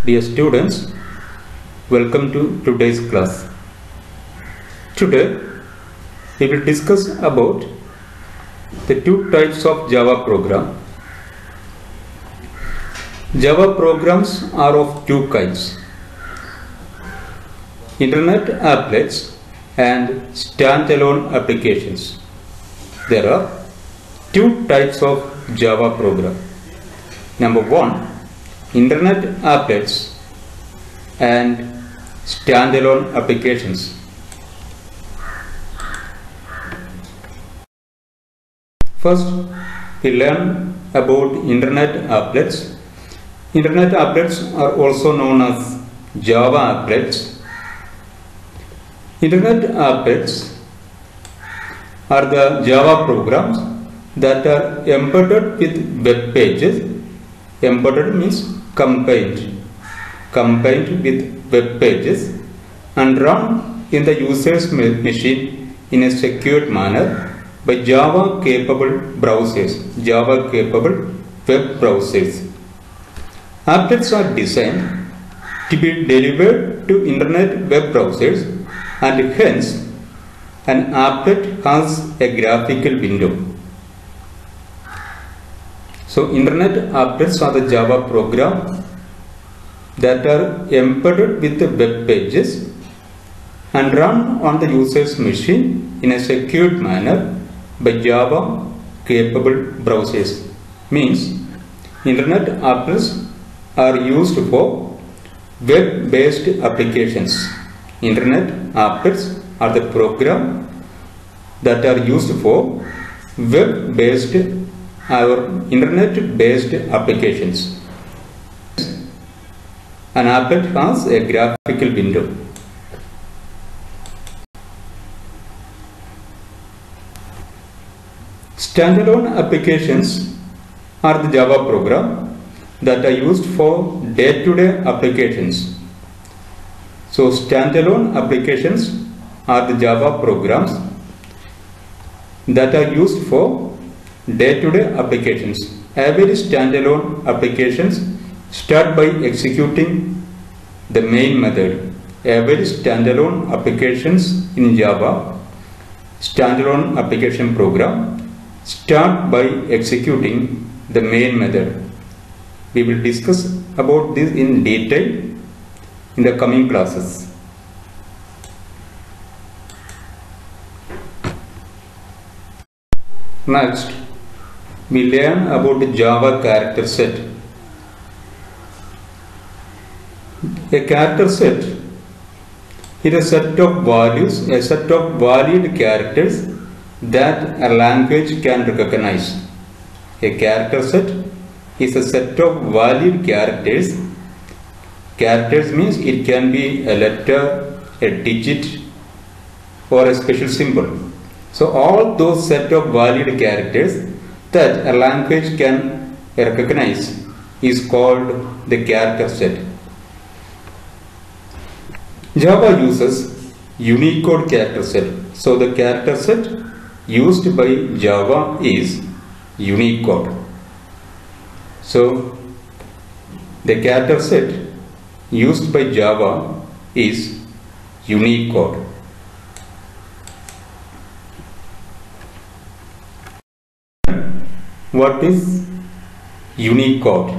Dear students, welcome to today's class. Today we will discuss about the two types of Java program. Java programs are of two kinds: Internet applets and standalone applications. There are two types of Java program. Number one, Internet applets and standalone applications. First, we learn about Internet applets. Internet applets are also known as Java applets. Internet applets are the Java programs that are embedded with web pages. Embedded means combined with web pages and run in the user's machine in a secured manner by Java capable browsers, Java capable web browsers. Applets are designed to be delivered to internet web browsers, and hence an applet has a graphical window. So internet applets are the Java program that are embedded with the web pages and run on the user's machine in a secured manner by Java capable browsers. Means internet applets are used for web-based applications. Internet applets are the program that are used for web-based or internet-based applications. An applet has a graphical window. Standalone applications are the Java program that are used for day-to-day applications. So standalone applications are the Java programs that are used for day-to-day applications. Every standalone applications start by executing the main method. Every standalone applications in Java, standalone application program, start by executing the main method. We will discuss about this in detail in the coming classes. Next, we learn about the Java character set. A character set is a set of values, a set of valid characters that a language can recognize. A character set is a set of valid characters. Characters means it can be a letter, a digit, or a special symbol. So all those set of valid characters that a language can recognize is called the character set. Java uses Unicode character set. So the character set used by Java is Unicode. So the character set used by Java is Unicode. What is Unicode?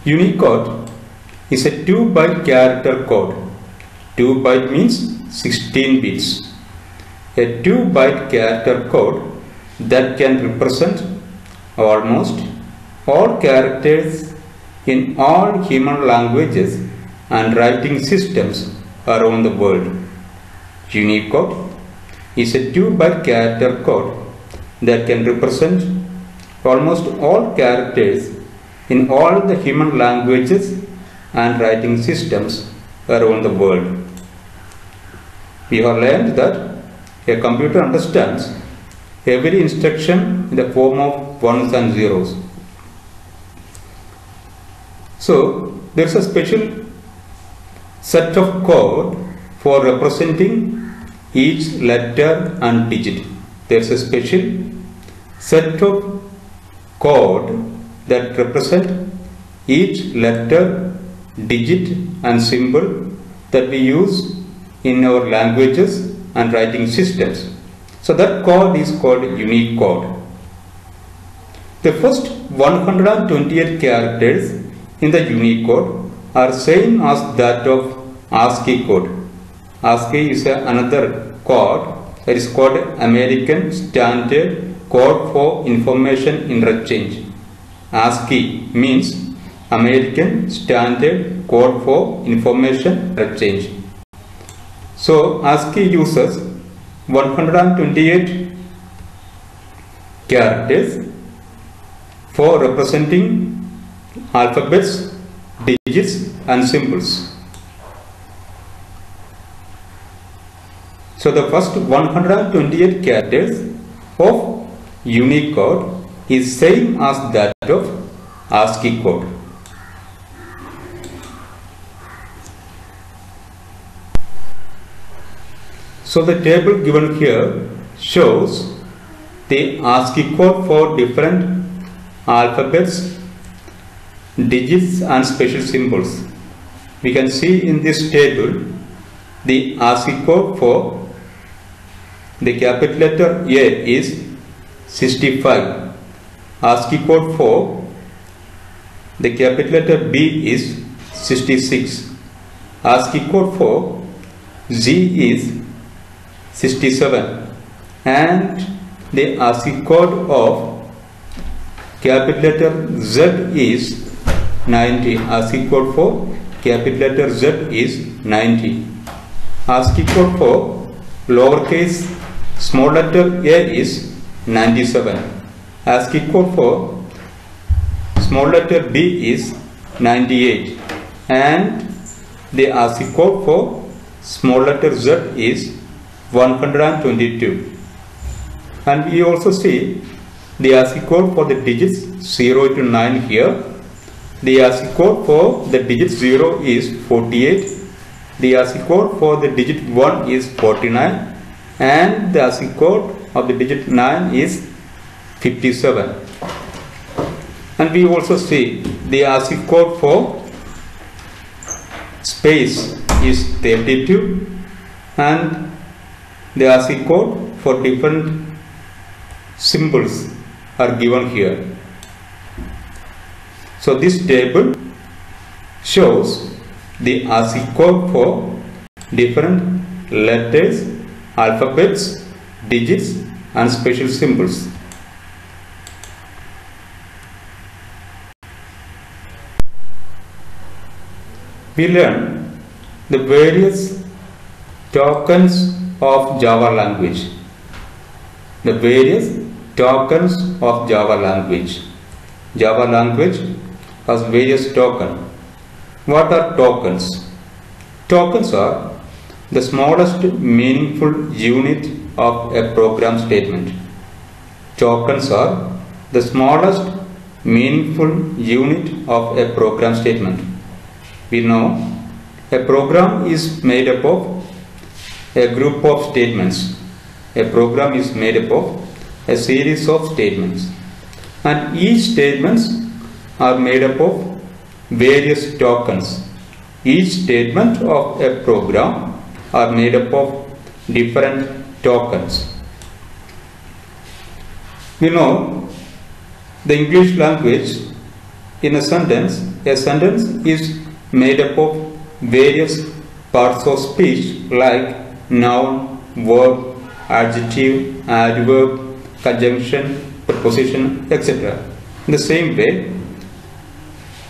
Unicode is a 2-byte character code. 2-byte means 16 bits. A 2-byte character code that can represent almost all characters in all human languages and writing systems around the world. Unicode is a 2-byte character code that can represent almost all characters in all the human languages and writing systems around the world. We have learned that a computer understands every instruction in the form of ones and zeros. So there is a special set of code for representing each letter and digit. There is a special set of code that represent each letter, digit and symbol that we use in our languages and writing systems. So that code is called Unicode. The first 128 characters in the Unicode are same as that of ASCII code. ASCII is another code that is called American Standard Code for Information Interchange. ASCII means American Standard Code for Information Interchange. So ASCII uses 128 characters for representing alphabets, digits and symbols. So the first 128 characters of Unicode is same as that of ASCII code. So the table given here shows the ASCII code for different alphabets, digits and special symbols. We can see in this table the ASCII code for the capital letter A is 65. ASCII code for the capital letter B is 66. ASCII code for Z is 67. And the ASCII code of capital letter Z is 90. ASCII code for capital letter Z is 90. ASCII code for lowercase small letter a is 97. ASCII code for small letter b is 98. And the ASCII code for small letter z is 122. And we also see the ASCII code for the digits 0 to 9 here. The ASCII code for the digit 0 is 48. The ASCII code for the digit 1 is 49. And the ASCII code of the digit 9 is 57. And we also see the ASCII code for space is 32. And the ASCII code for different symbols are given here. So this table shows the ASCII code for different letters, alphabets, digits and special symbols. We learn the various tokens of Java language. The various tokens of Java language. Java language has various tokens. What are tokens? Tokens are the smallest meaningful unit of a program statement. Tokens are the smallest meaningful unit of a program statement. We know a program is made up of a group of statements. A program is made up of a series of statements. And each statements are made up of various tokens. Each statement of a program are made up of different tokens. We know the English language in a sentence is made up of various parts of speech like noun, verb, adjective, adverb, conjunction, preposition, etc. In the same way,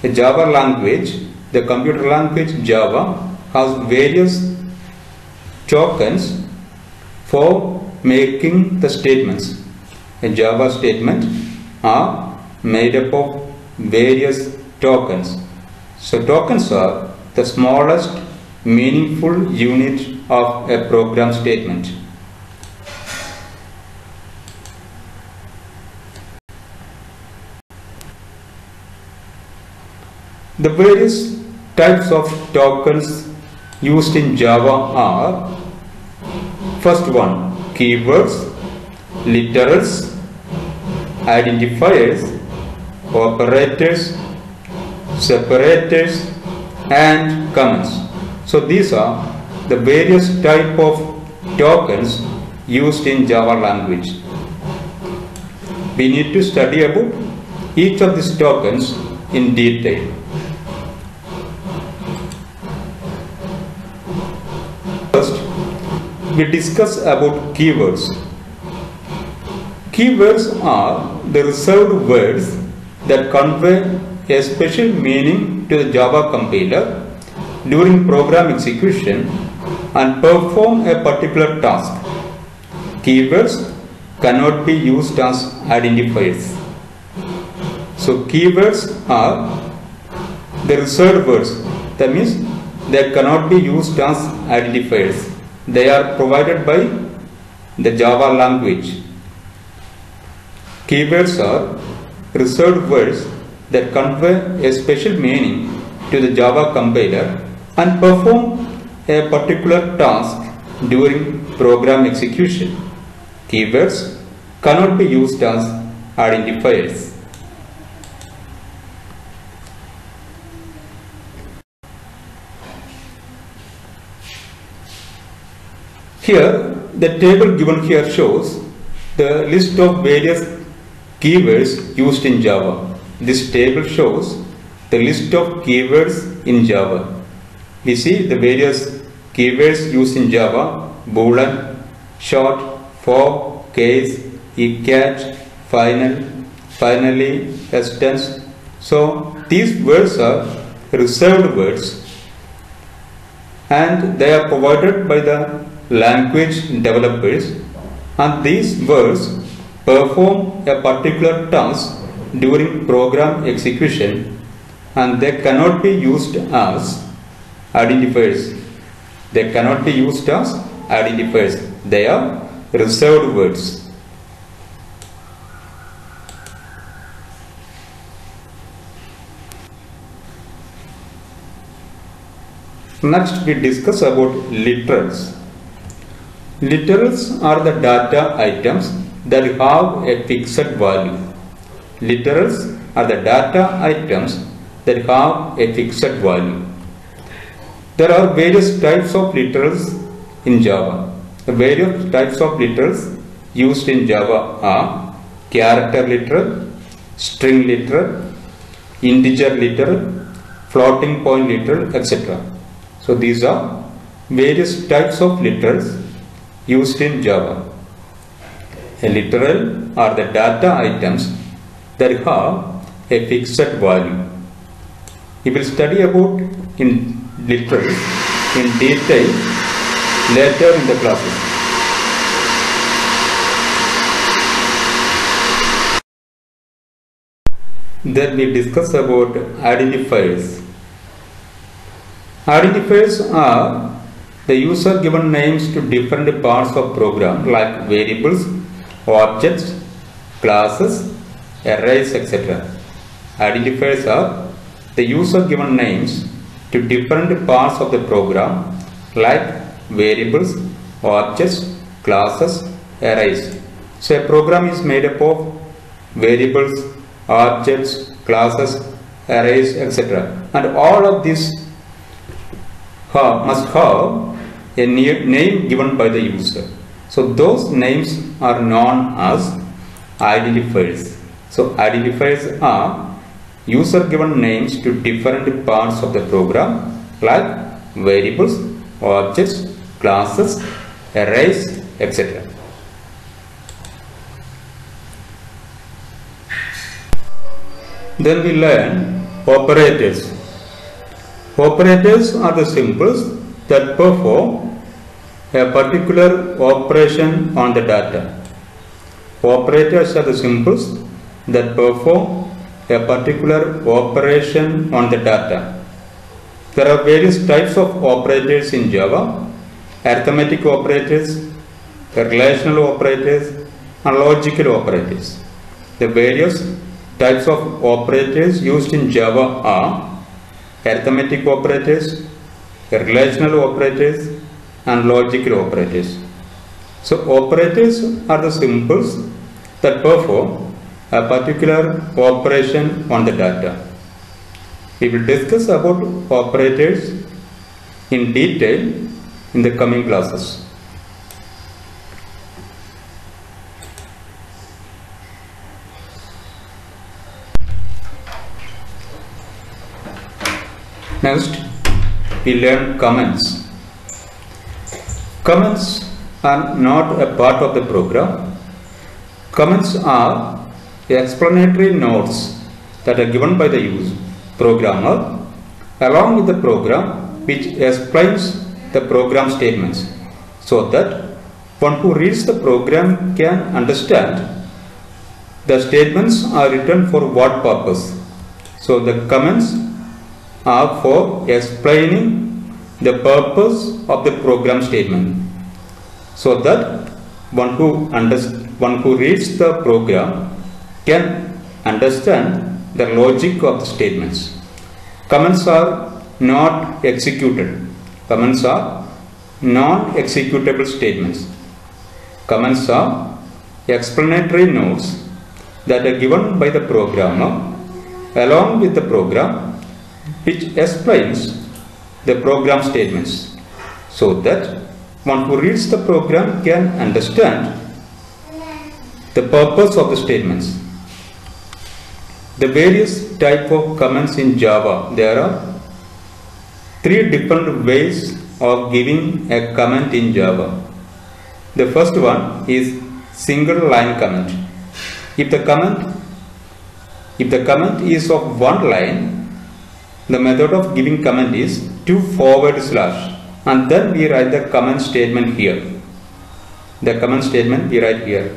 the Java language, the computer language Java, has various tokens for making the statements. A Java statement are made up of various tokens. So tokens are the smallest meaningful unit of a program statement. The various types of tokens used in Java are: first one, keywords, literals, identifiers, operators, separators, and comments. So these are the various type of tokens used in Java language. We need to study about each of these tokens in detail. First, we discuss about keywords. Keywords are the reserved words that convey a special meaning to the Java compiler during program execution and perform a particular task. Keywords cannot be used as identifiers. So keywords are the reserved words. That means they cannot be used as identifiers. They are provided by the Java language. Keywords are reserved words that convey a special meaning to the Java compiler and perform a particular task during program execution. Keywords cannot be used as identifiers. Here, the table given here shows the list of various keywords used in Java. This table shows the list of keywords in Java. We see the various keywords used in Java: boolean, short, for, case, catch, final, finally, tense. So these words are reserved words and they are provided by the language developers, and these words perform a particular task during program execution and they cannot be used as identifiers. They cannot be used as identifiers. They are reserved words. Next, we discuss about literals. Literals are the data items that have a fixed value. Literals are the data items that have a fixed value. There are various types of literals in Java. The various types of literals used in Java are character literal, string literal, integer literal, floating point literal, etc. So these are various types of literals used in Java. A literal are the data items that have a fixed value. We will study about in literals in detail later in the classes. Then we discuss about identifiers. Identifiers are the user given names to different parts of program like variables, objects, classes, arrays, etc. Identifiers are the user given names to different parts of the program like variables, objects, classes, arrays. So a program is made up of variables, objects, classes, arrays, etc. And all of these must have a name given by the user. So those names are known as identifiers. So identifiers are user given names to different parts of the program like variables, objects, classes, arrays, etc. Then we learn operators. Operators are the symbols that perform a particular operation on the data. Operators are the symbols that perform a particular operation on the data. There are various types of operators in Java: arithmetic operators, relational operators, and logical operators. The various types of operators used in Java are arithmetic operators, relational operators, and logical operators. So operators are the symbols that perform a particular operation on the data. We will discuss about operators in detail in the coming classes. Next, we learn comments. Comments are not a part of the program. Comments are explanatory notes that are given by the programmer along with the program, which explains the program statements so that one who reads the program can understand the statements are written for what purpose. So the comments are for explaining the purpose of the program statement so that one who reads the program can understand the logic of the statements. Comments are not executed. Comments are non-executable statements. Comments are explanatory notes that are given by the programmer along with the program, which explains the program statements so that one who reads the program can understand the purpose of the statements. The various type of comments in Java, there are 3 different ways of giving a comment in Java. The first one is single line comment. If the comment is of one line, the method of giving comment is /, and then we write the comment statement here. The comment statement we write here.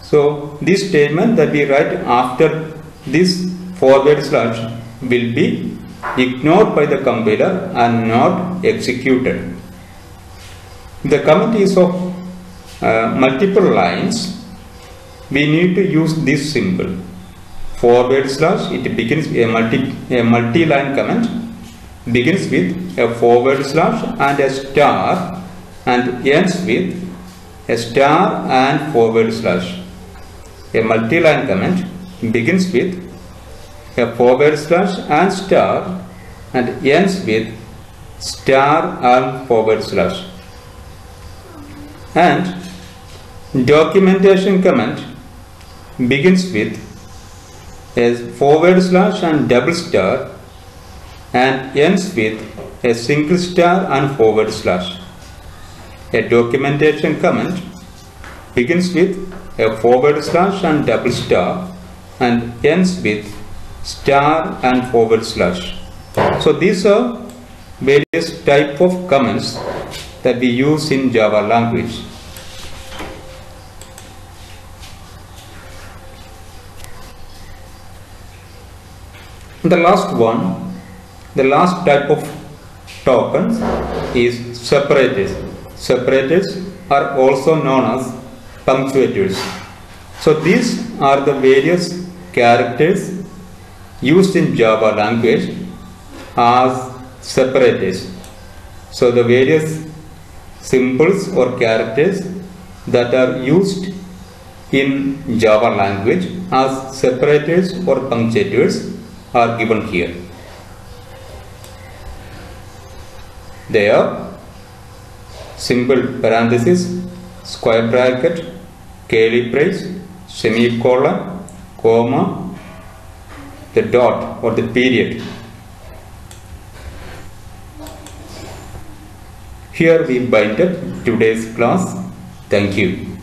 So this statement that we write after this /, will be ignored by the compiler and not executed. If the comment is of multiple lines, we need to use this symbol /. It begins a multi-line comment begins with a / and a star and ends with a star and /. A multi-line comment begins with a / and star and ends with star and /. And documentation comment begins with a / and double star and ends with a single star and /. A documentation comment begins with a / and double star and ends with star and /. So these are various type of comments that we use in Java language. The last one, the last type of tokens is separators. Separators are also known as punctuators. So these are the various characters used in Java language as separators. So the various symbols or characters that are used in Java language as separators or punctuators are given here. They are symbol parenthesis, square bracket, curly brace, semicolon, comma, the dot or the period. Here we bind up today's class. Thank you.